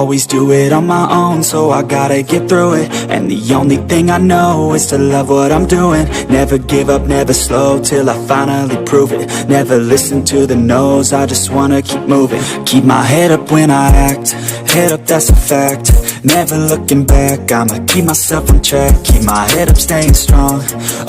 Always do it on my own, so I gotta get through it. And the only thing I know is to love what I'm doing. Never give up, never slow, till I finally prove it. Never listen to the no's, I just wanna keep moving. Keep my head up when I act, head up, that's a fact. Never looking back, I'ma keep myself on track. Keep my head up, staying strong,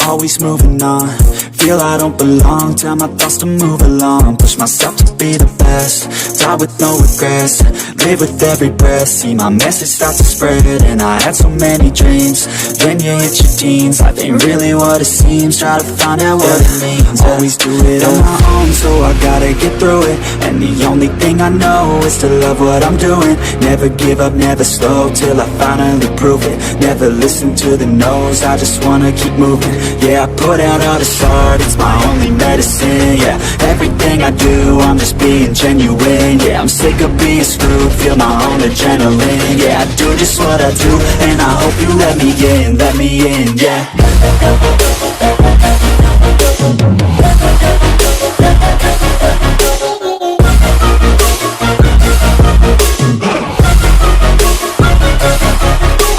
always moving on. Feel I don't belong, tell my thoughts to move along. Push myself to be the best, die with no regrets. Live with every breath, see my message start to spread. And I had so many dreams, then you hit your teens. Life ain't really what it seems, try to find out what it means. Always do it on my own, so I gotta get through it. And the only thing I know is to love what I'm doing. Never give up, never slow, till I finally prove it. Never listen to the no's, I just wanna keep moving. Yeah, I put out all this art, it's my only medicine. Yeah, everything I do, I'm just being genuine. Yeah, I'm sick of being screwed, feel my own adrenaline. Yeah, I do just what I do, and I hope you let me in, yeah.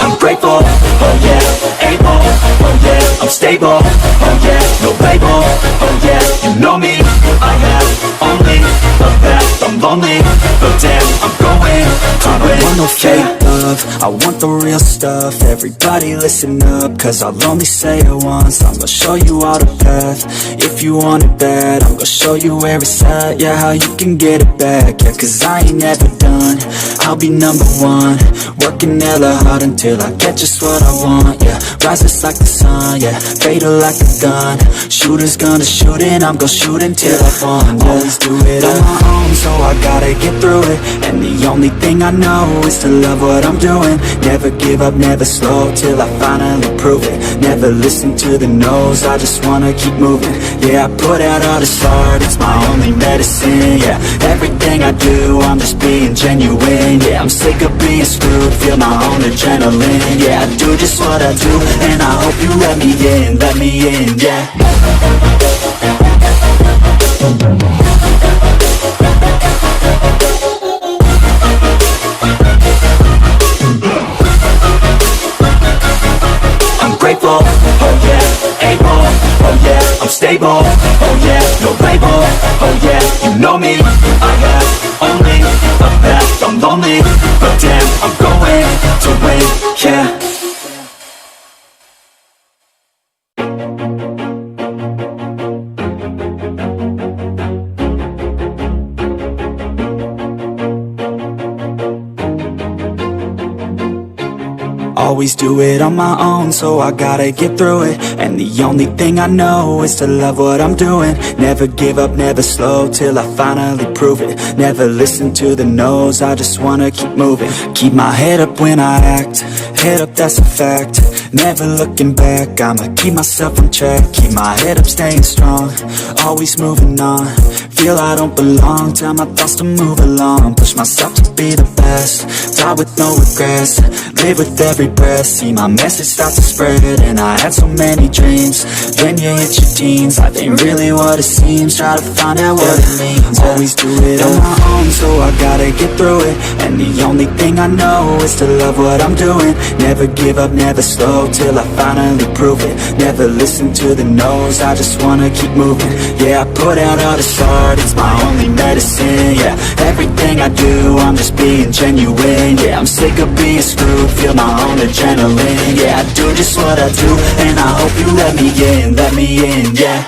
I'm grateful, oh yeah, able, oh yeah, I'm stable, oh yeah, no label, oh yeah, you know me, I have only a path, I'm lonely, but damn, I'm going to win. I don't want no fake love, I want the real stuff. Everybody listen up, cause I'll only say it once. I'm gonna show you all the path, if you want it bad. I'm gonna show you where it's at, yeah, how you can get it back. Yeah, cause I ain't never done, I'll be number one. Working hella hard until I get just what I want, yeah. Rises like the sun, yeah, fatal like a gun. Shooters gonna shoot and I'm gonna shoot until I fall, yeah. Always do it on my own, so I gotta get through it. And the only thing I know is to love what I'm doing. Never give up, never slow, till I finally prove it. Never listen to the no's, I just wanna keep moving. Yeah, I put out all this art, it's my only medicine. Yeah, everything I do, I'm just being genuine. Yeah, I'm sick of being screwed, feel my own adrenaline. Yeah, I do just what I do, and I hope you let me in, yeah. I'm grateful, oh yeah, able, oh yeah, I'm stable, oh yeah, no label, oh yeah, you know me, I have only a path, I'm lonely, but damn, I'm going to win, yeah. Always do it on my own, so I gotta get through it. And the only thing I know is to love what I'm doing. Never give up, never slow, till I finally prove it. Never listen to the no's, I just wanna keep moving. Keep my head up when I act, head up, that's a fact. Never looking back, I'ma keep myself on track. Keep my head up, staying strong, always moving on. Feel I don't belong, tell my thoughts to move along. Push myself to be the best, die with no regrets. Live with every breath, see my message start to spread. And I had so many dreams, then you hit your teens. Life ain't really what it seems, try to find out what it means. Always do it on my own, so I gotta get through it. And the only thing I know is to love what I'm doing. Never give up, never slow, till I finally prove it. Never listen to the no's, I just wanna keep moving. Yeah, I put out all this art, it's my only medicine. Yeah, everything I do, I'm just being genuine. Yeah, I'm sick of being screwed, feel my own adrenaline. Yeah, I do just what I do, and I hope you let me in, yeah.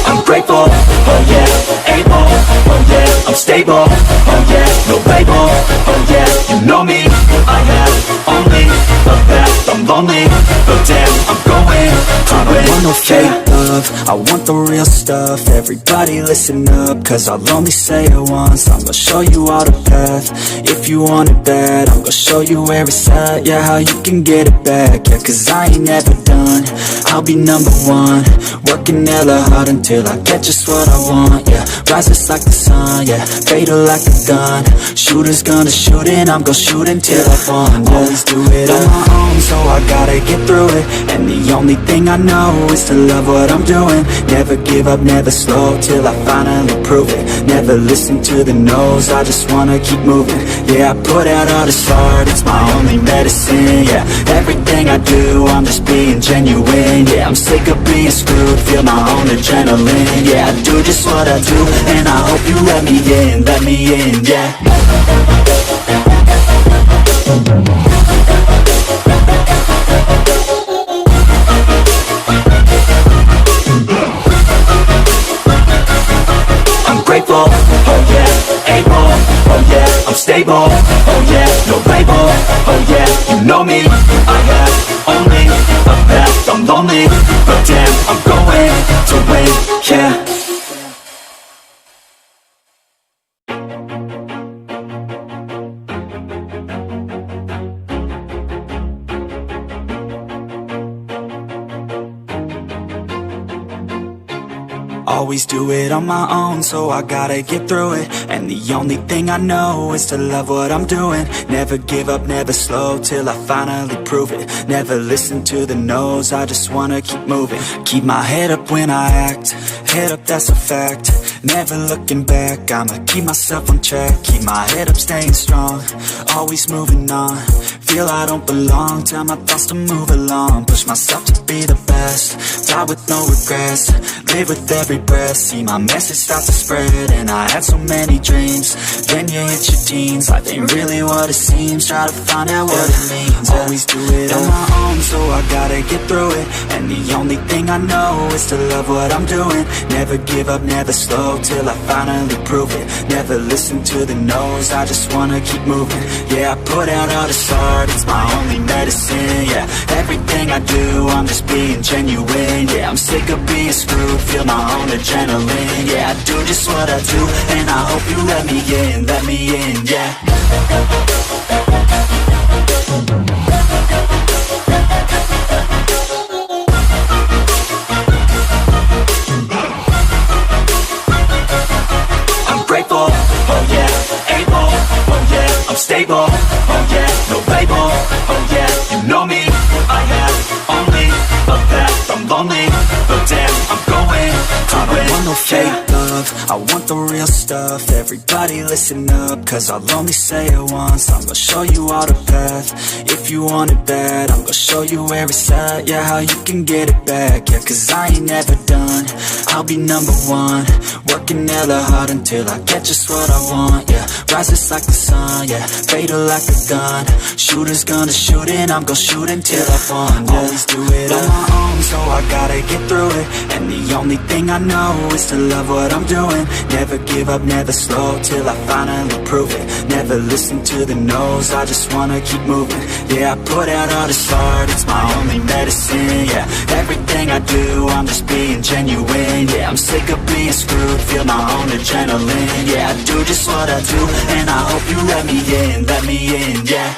I'm grateful, oh yeah, able, oh yeah, I'm stable, oh yeah, no label, oh yeah, you know me, I have only a path, I'm lonely, but damn, I'm going to win. I don't want no fake love, I want the real stuff. Everybody listen up, cause I'll only say it once. I'm gonna show you all the path, if you want it bad. I'm gonna show you where it's at, yeah, how you can get it back. Yeah, cause I ain't never done, I'll be number one. Working hella hard until I get just what I want, yeah. Rises like the sun, yeah, fatal like a gun. Shooters gonna shoot and I'm gonna shoot until I fall, yeah. Always do it on my own, so I gotta get through it. And the only thing I know is to love what I'm doing. Never give up, never slow, till I finally prove it. Never listen to the no's, I just wanna keep moving. Yeah, I put out all this art, it's my only medicine, yeah. Everything I do, I'm just being genuine, yeah. I'm sick of being screwed, feel my own adrenaline, yeah. I do just what I do, and I hope you let me in, yeah. I'm grateful, oh yeah, able, oh yeah, I'm stable, oh yeah, no label, oh yeah, you know me, I have only a path, I'm lonely, but damn, I'm going to win, yeah. Always do it on my own, so I gotta get through it. And the only thing I know is to love what I'm doing. Never give up, never slow, till I finally prove it. Never listen to the no's, I just wanna keep moving. Keep my head up when I act, head up, that's a fact. Never looking back, I'ma keep myself on track. Keep my head up, staying strong, always moving on. Feel I don't belong, tell my thoughts to move along. Push myself to be the best, die with no regrets. Live with every breath, see my message start to spread. And I had so many dreams, then you hit your teens. Life ain't really what it seems, try to find out what it means. Always do it on my own, so I gotta get through it. And the only thing I know is to love what I'm doing. Never give up, never slow, till I finally prove it. Never listen to the no's, I just wanna keep moving. Yeah, I put out all this art, it's my only medicine, yeah. Everything I do, I'm just being genuine, yeah. I'm sick of being screwed, feel my own adrenaline, yeah. I do just what I do, and I hope you let me in, yeah. I'm grateful, oh yeah, able, oh yeah, I'm stable, oh yeah, no label, oh yeah, you know me, I have only a path, I'm lonely, but damn, I'm going to win. I don't want no fake love, I want the real stuff. Everybody listen up, cause I'll only say it once. I'm gonna show you all the path, if you want it bad. I'm gonna show you where it's at, yeah, how you can get it back. Yeah, cause I ain't never done, I'll be number one. Working hella hard until I get just what I want, yeah. Rises like the sun, yeah, fatal like a gun. Shooters gonna shoot and I'm gonna shoot until I fall, yeah. Always do it on my own, so I gotta get through it. And the only thing I know is to love what I'm doing. Never give up, never slow, till I finally prove it. Never listen to the no's, I just wanna keep moving. Yeah, I put out all this art, it's my only medicine, yeah. Everything I do, I'm just being genuine, yeah. I'm sick of being screwed, feel my own adrenaline, yeah. I do just what I do, and I hope you let me in, yeah.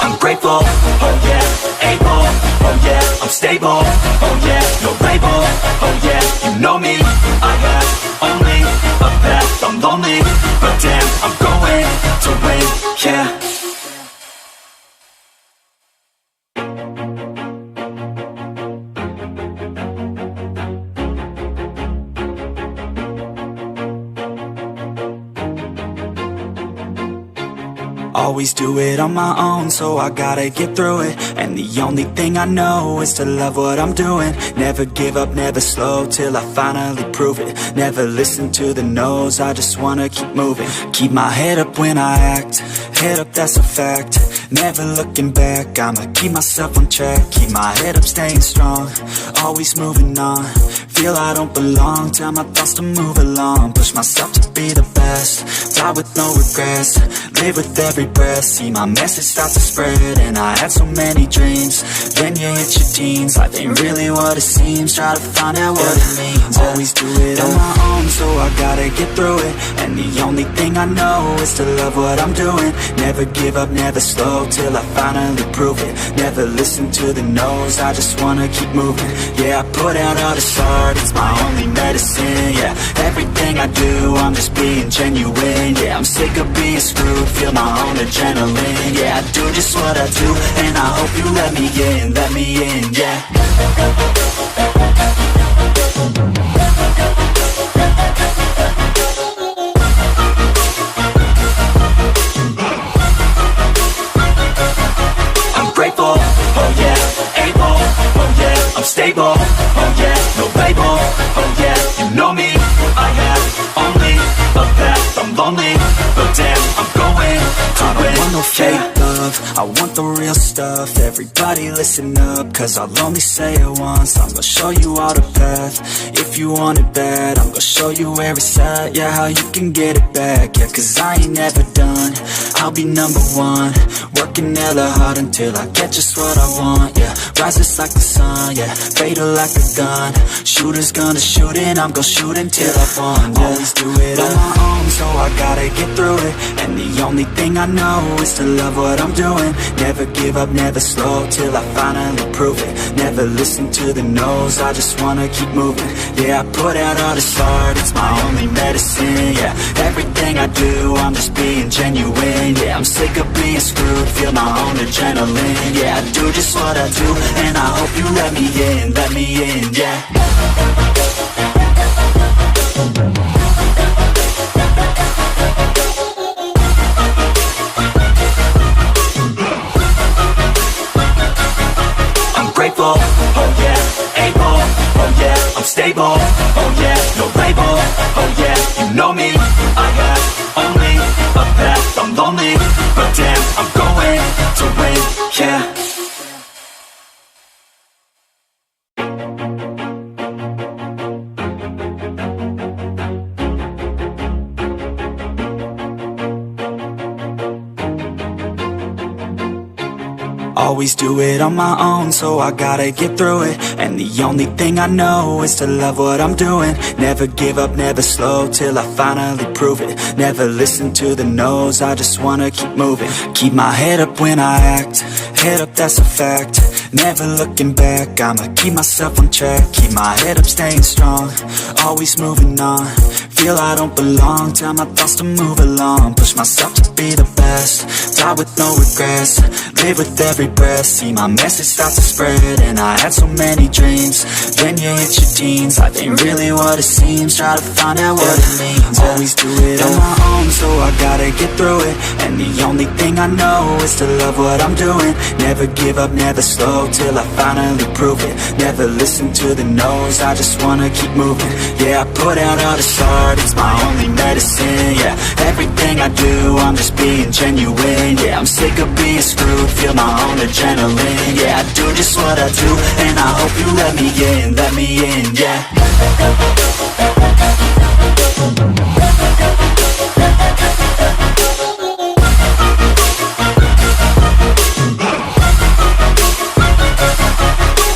I'm grateful, oh yeah, able, oh yeah, I'm stable, oh yeah, no label, oh yeah, you know me, I have only a path, I'm lonely, but damn, I'm going to win, yeah. Always do it on my own, so I gotta get through it. And the only thing I know is to love what I'm doing. Never give up, never slow, till I finally prove it. Never listen to the no's, I just wanna keep moving. Keep my head up when I act, head up, that's a fact. Never looking back, I'ma keep myself on track. Keep my head up, staying strong, always moving on. Feel I don't belong, tell my thoughts to move along. Push myself to be the best, die with no regrets. Live with every breath, see my message start to spread. And I had so many dreams, then you hit your teens. Life ain't really what it seems, try to find out what it means. Always do it on my own, so I gotta get through it. And the only thing I know is to love what I'm doing. Never give up, never slow, till I finally prove it. Never listen to the no's, I just wanna keep moving. Yeah, I put out all this art, it's my only medicine. Yeah, everything I do, I'm just being genuine. Yeah, I'm sick of being screwed, feel my own adrenaline. Yeah, I do just what I do, and I hope you let me in, yeah. I'm grateful, oh yeah, able, oh yeah, I'm stable, oh yeah, no label, oh yeah, you know me, I have only a path, I'm lonely, but damn, I'm going to win. I don't want no fake love, I want the real stuff. Everybody listen up, cause I'll only say it once. I'm gonna show you all the path, if you want it bad. I'm gonna show you where it's at, yeah, how you can get it back. Yeah, cause I ain't never done, I'll be number one. Working hella hard until I get just what I want, yeah. Rises like the sun, yeah, fatal like a gun. Shooter's gonna shoot and I'm gonna shoot until I won, yeah. Always do it on my own, so I gotta get through it. And the only thing I know is to love what I'm doing. Never give up, never slow, till I finally prove it. Never listen to the no's, I just wanna keep moving. Yeah, I put out all this art, it's my only medicine. Yeah, everything I do, I'm just being genuine. Yeah, I'm sick of being screwed, feel my own adrenaline. Yeah, I do just what I do, and I hope you let me in, yeah. Grateful, oh yeah, able, oh yeah, I'm stable, oh yeah, no label, oh yeah, you know me, I have only a path, I'm lonely, but damn, I'm going to win, yeah. Always do it on my own, so I gotta get through it. And the only thing I know is to love what I'm doing. Never give up, never slow, till I finally prove it. Never listen to the no's, I just wanna keep moving. Keep my head up when I act, head up, that's a fact. Never looking back, I'ma keep myself on track. Keep my head up, staying strong, always moving on. Feel I don't belong, tell my thoughts to move along. Push myself to be the best, die with no regrets. Live with every breath, see my message start to spread. And I had so many dreams, then you hit your teens. Life ain't really what it seems, try to find out what it means. Always do it on my own, so I gotta get through it. And the only thing I know is to love what I'm doing. Never give up, never slow, till I finally prove it. Never listen to the no's, I just wanna keep moving. Yeah, I put out all this art, it's my only medicine. Yeah, everything I do, I'm just being genuine. Yeah, I'm sick of being screwed, feel my own adrenaline. Yeah, I do just what I do, and I hope you let me in, yeah.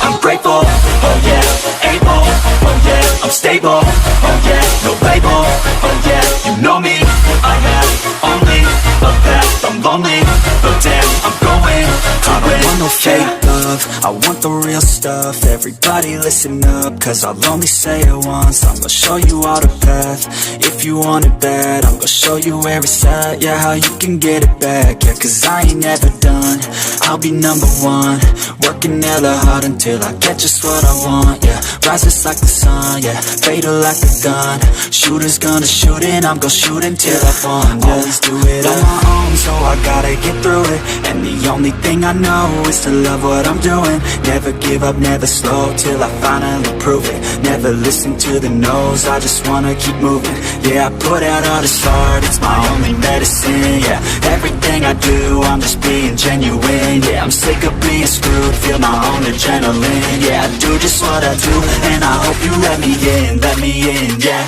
I'm grateful, oh yeah, able, oh yeah, I'm stable, oh yeah, no label, oh yeah, you know me, I have only a path, I'm lonely, but damn, I'm going to win. I don't want no fake love, I want the real stuff. Everybody listen up, cause I'll only say it once. I'm gonna show you all the path, if you want it bad. I'm gonna show you where it's at, yeah, how you can get it back. Yeah, cause I ain't never done, I'll be number one. Working hella hard until I get just what I want, yeah. Rises like the sun, yeah, fatal like a gun. Shooter's gonna shoot and I'm gonna shoot until I won, yeah. Always do it on my own, so I gotta get through it. And the only thing I know is to love what I'm doing. Never give up, never slow, slow till I finally prove it. Never listen to the no's, I just wanna keep moving. Yeah, I put out all this art, it's my only medicine. Yeah, everything I do, I'm just being genuine. Yeah, I'm sick of being screwed, feel my own adrenaline. Yeah, I do just what I do, and I hope you let me in, yeah.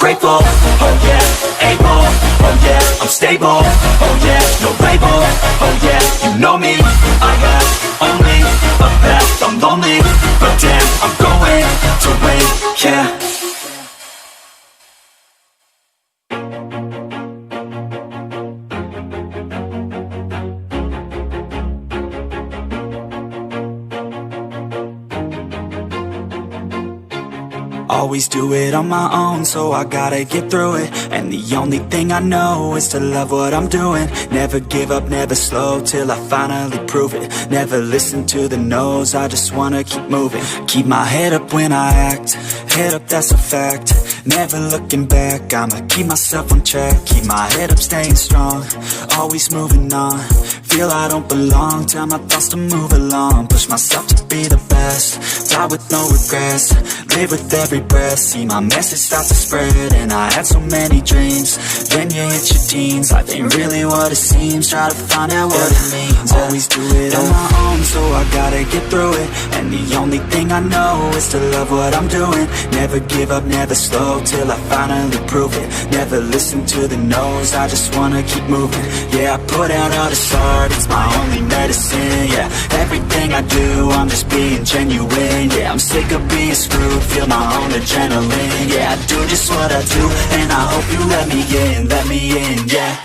Grateful, oh yeah, able, oh yeah, I'm stable, oh yeah, no label, oh yeah, you know me, I have only a path, I'm lonely, but damn, I'm going to win, yeah. Always do it on my own, so I gotta get through it. And the only thing I know is to love what I'm doing. Never give up, never slow, till I finally prove it. Never listen to the no's, I just wanna keep moving. Keep my head up when I act, head up, that's a fact. Never looking back, I'ma keep myself on track. Keep my head up, staying strong, always moving on. Feel I don't belong, tell my thoughts to move along. Push myself to be the best, die with no regrets. Live with every breath, see my message start to spread. And I had so many dreams, then you hit your teens. Life ain't really what it seems, try to find out what it means. Always do it on my own, so I gotta get through it. And the only thing I know is to love what I'm doing. Never give up, never slow, till I finally prove it. Never listen to the no's, I just wanna keep moving. Yeah, I put out all this art, it's my only medicine. Yeah, everything I do, I'm just being genuine. Yeah, I'm sick of being screwed, feel my own adrenaline. Yeah, I do just what I do, and I hope you let me in, yeah.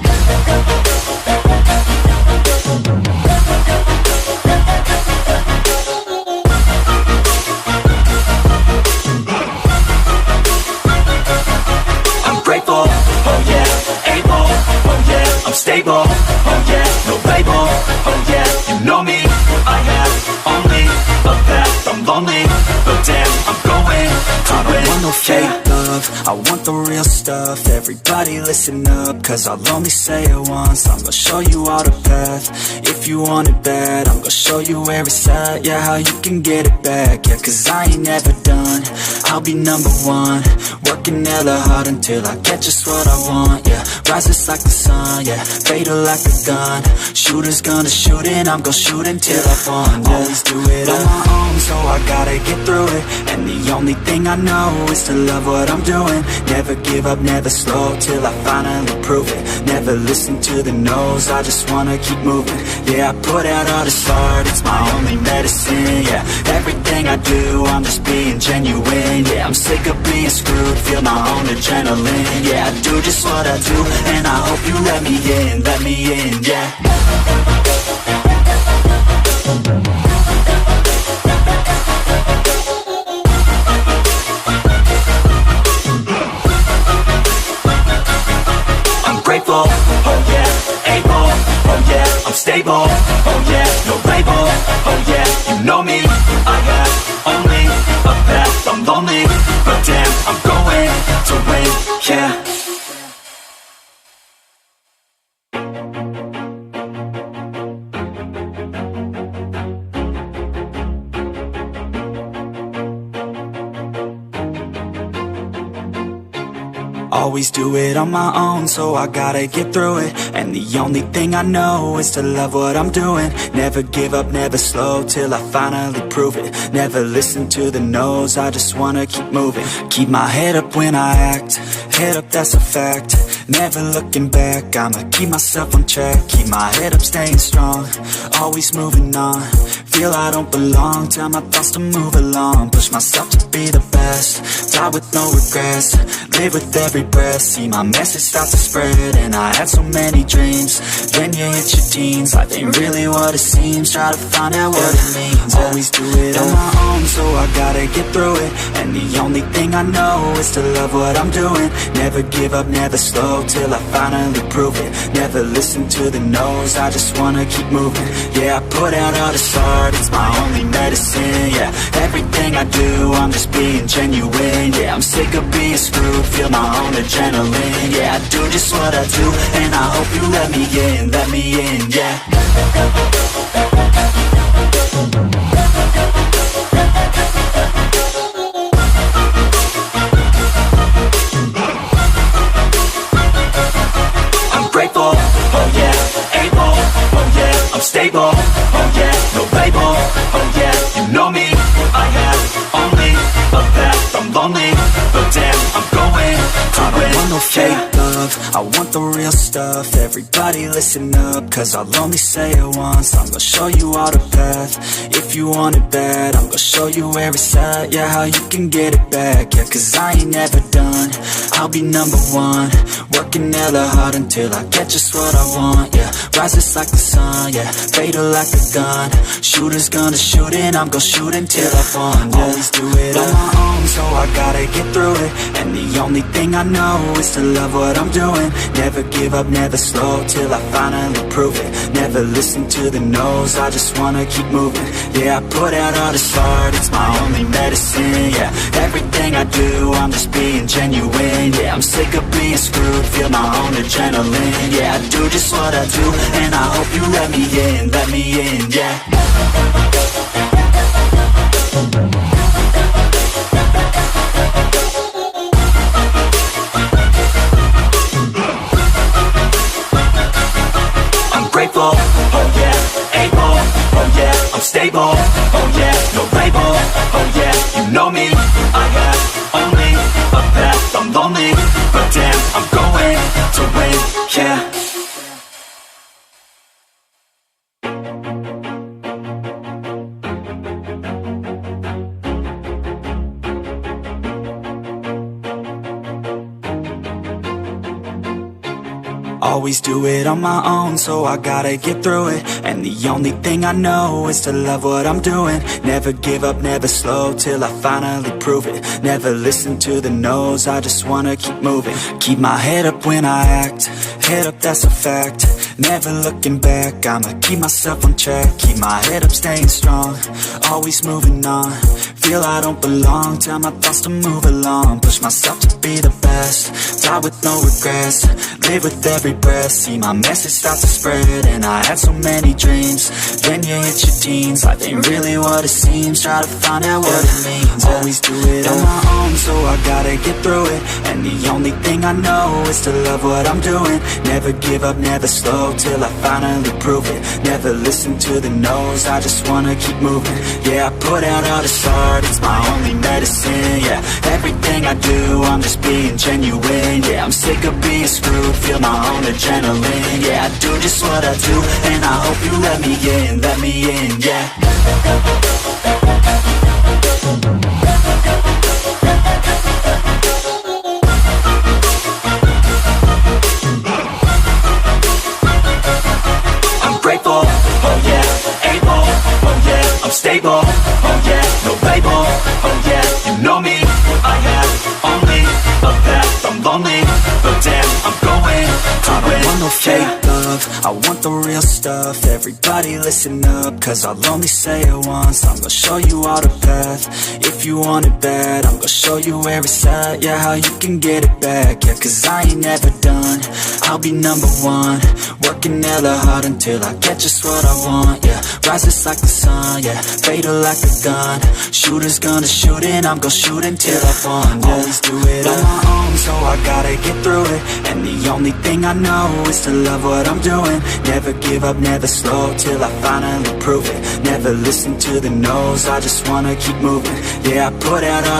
I'm grateful, oh yeah, able, oh yeah, I'm stable, oh yeah, no label, oh yeah, you know me, I have only a path, I'm lonely, but damn, I'm going to win. I don't want no fake love, I want the real stuff. Everybody listen up, cause I'll only say it once. I'm gonna show you all the path, if you want it bad. I'm gonna show you where it's at, yeah, how you can get it back. Yeah, cause I ain't never done, I'll be number one. Working hella hard until I get just what I want, yeah. Rises like the sun, yeah, fatal like a gun. Shooter's gonna shoot and I'm gonna shoot until I won, yeah. Always do it on my own, so I gotta get through it. And the only thing I know is to love what I'm doing. Never give up, never slow, till I finally prove it. Never listen to the no's, I just wanna keep moving. Yeah, I put out all this art, it's my only medicine. Yeah, everything I do, I'm just being genuine. Yeah, I'm sick of being screwed, feel my own adrenaline. Yeah, I do just what I do, and I hope you let me in, yeah. Grateful, oh yeah, able, oh yeah, I'm stable, oh yeah, no label, oh yeah, you know me, I have only a path, I'm lonely, but damn, I'm going to win, yeah. Always do it on my own, so I gotta get through it. And the only thing I know is to love what I'm doing. Never give up, never slow, till I finally prove it. Never listen to the no's, I just wanna keep moving. Keep my head up when I act, head up, that's a fact. Never looking back, I'ma keep myself on track. Keep my head up, staying strong, always moving on. Feel I don't belong, tell my thoughts to move along. Push myself to be the best, die with no regrets. Live with every breath, see my message start to spread. And I had so many dreams, then you hit your teens. Life ain't really what it seems, try to find out what it means. Always do it on my own, so I gotta get through it. And the only thing I know is to love what I'm doing. Never give up, never slow, till I finally prove it. Never listen to the no's, I just wanna keep moving. Yeah, I put out all this art, it's my only medicine. Yeah, everything I do, I'm just being genuine. Yeah, I'm sick of being screwed, feel my own adrenaline. Yeah, I do just what I do, and I hope you let me in, yeah. I'm grateful, oh yeah, able, oh yeah, I'm stable, oh yeah, no label, oh yeah, you know me, I have only a path, I'm lonely, but damn, I'm going to win. I want no fake love, I want the real stuff. Everybody listen up, cause I'll only say it once. I'm gonna show you all the path, if you want it bad. I'm gonna show you where it's at, yeah, how you can get it back. Yeah, cause I ain't never done, I'll be number one. Working hella hard until I get just what I want, yeah. Rises like the sun, yeah, fatal like a gun. Shooter's gonna shoot and I'm gonna shoot until I fall, yeah. Always do it on my own, so I gotta get through it. And the only thing I know is to love what I'm doing. Never give up, never slow, till I finally prove it. Never listen to the no's, I just wanna keep moving. Yeah, I put out all this art, it's my only medicine, yeah. Everything I do, I'm just being genuine. Yeah, I'm sick of being screwed, feel my own adrenaline. Yeah, I do just what I do, and I hope you let me in, yeah. Grateful, oh yeah, able, oh yeah, I'm stable, oh yeah, no label, oh yeah, you know me, I have only a path, I'm lonely, but damn, I'm going to win, yeah. Always do it on my own, so I gotta get through it. And the only thing I know is to love what I'm doing. Never give up, never slow, till I finally prove it. Never listen to the no's, I just wanna keep moving. Keep my head up when I act, head up, that's a fact. Never looking back, I'ma keep myself on track. Keep my head up, staying strong, always moving on. Feel I don't belong, tell my thoughts to move along. Push myself to be the best, die with no regrets. Live with every breath, see my message start to spread. And I had so many dreams, then you hit your teens. Life ain't really what it seems, try to find out what it means. Always do it on my own, so I gotta get through it. And the only thing I know is to love what I'm doing. Never give up, never slow, till I finally prove it. Never listen to the no's, I just wanna keep moving. Yeah, I put out all this art, it's my only medicine, yeah. Everything I do, I'm just being genuine. Yeah, I'm sick of being screwed, feel my own adrenaline. Yeah, I do just what I do, and I hope you let me in, yeah. I'm grateful, oh yeah, able, oh yeah, I'm stable, oh yeah, no label, oh yeah, you know me, I have only a path, I'm lonely, but damn, I'm going to win. I want no fake love, I want the real stuff. Everybody listen up, cause I'll only say it once. I'm gonna show you all the path, if you want it bad. I'm gonna show you where it's at, yeah, how you can get it back. Yeah, cause I ain't never done, I'll be number one. Working hella hard until I get just what I want, yeah. Rises like the sun, yeah, fatal like a gun. Shooter's gonna shoot and I'm gonna shoot until I fall, yeah. Always do it on my own, so I gotta get through it. And the only thing I know is to love what I'm doing. Never give up, never slow, till I finally prove it. Never listen to the no's, I just wanna keep moving. Yeah, I put out all